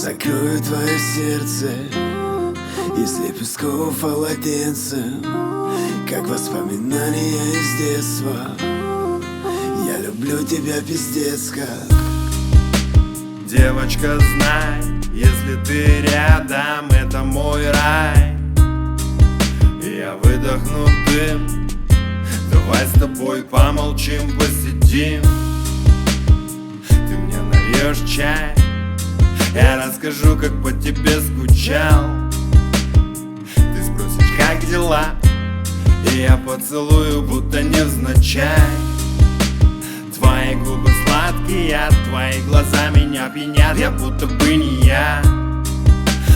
закрою твое сердце и слеплю с полотенцем, как воспоминания из детства. Я люблю тебя пиздец как. Девочка, знай, если ты рядом, это мой рай. Я выдохну дым, давай с тобой помолчим, посидим. Ты мне нальешь чай, я расскажу, как по тебе скучал. Ты спросишь, как дела, и я поцелую, будто невзначай. Твои губы сладкие, твои глаза меня пьянят, я будто бы не я.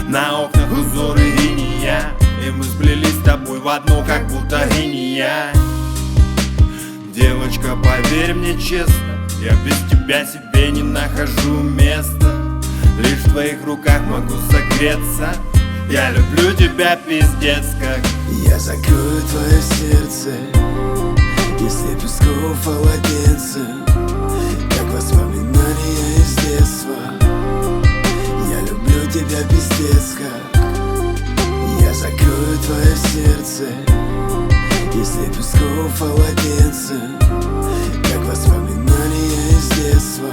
На окнах узоры иния, и мы сплелись с тобой в одну, как будто иния. Девочка, поверь мне честно, я без тебя себе не нахожу места. Лишь в твоих руках могу согреться, я люблю тебя пиздец как. Я закрою твое сердце и слеплю с полотенцем, как воспоминания из детства. Я люблю тебя пиздец как. Я закрою твое сердце и слеплю с полотенцем, как воспоминания из детства.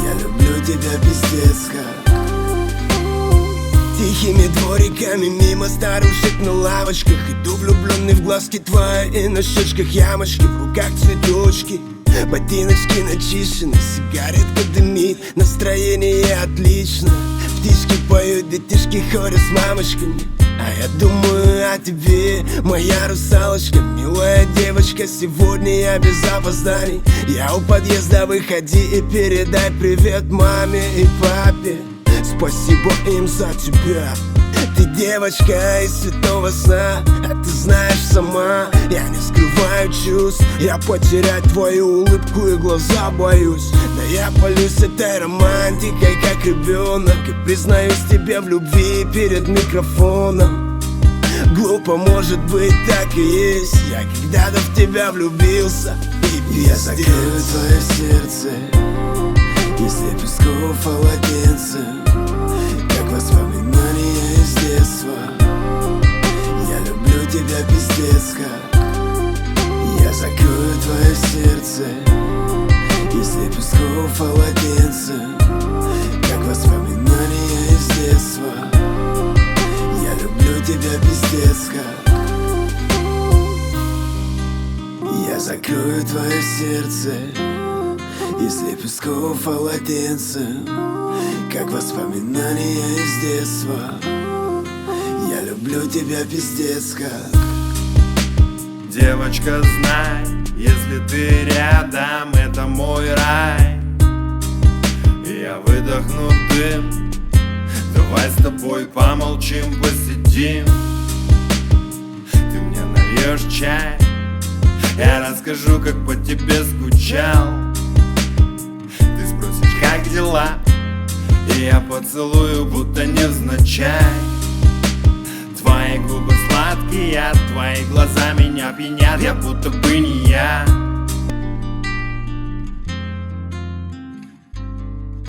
Я люблю тебя пиздец как. Тихими двориками мимо старушек на лавочках иду влюбленный в глазки твои и на щечках ямочки, в руках цветочки, ботиночки начищены, сигаретка дымит, настроение отлично. Птички поют, детишки ходят с мамочками, а я думаю о тебе, моя русалочка. Милая девочка, сегодня я без опозданий. Я у подъезда, выходи и передай привет маме и папе. Спасибо им за тебя. Ты девочка из цветного сна, а ты знаешь сама, я не скрываю чувств. Я потерять твою улыбку и глаза боюсь. Да я палюсь этой романтикой, как ребенок, и признаюсь тебе в любви перед микрофоном. Глупо, может быть, так и есть. Я когда-то в тебя влюбился. И я закрою твое сердце и слеплю с полотенцем, как воспоминания из детства. Я люблю тебя пиздец как. Я закрою твое сердце и слеплю с полотенцем, как воспоминания из детства. Я люблю тебя пиздец как. Я закрою твое сердце и слеплю с полотенцем, как воспоминания из детства. Я люблю тебя пиздец как. Девочка, знай, если ты рядом, это мой рай. Я выдохну дым, давай с тобой помолчим, посидим. Ты мне нальешь чай, я расскажу, как по тебе скучал. Ты спросишь, как дела, и я поцелую, будто невзначай. Твои губы сладкие, твои глаза меня пьянят, я будто бы не я.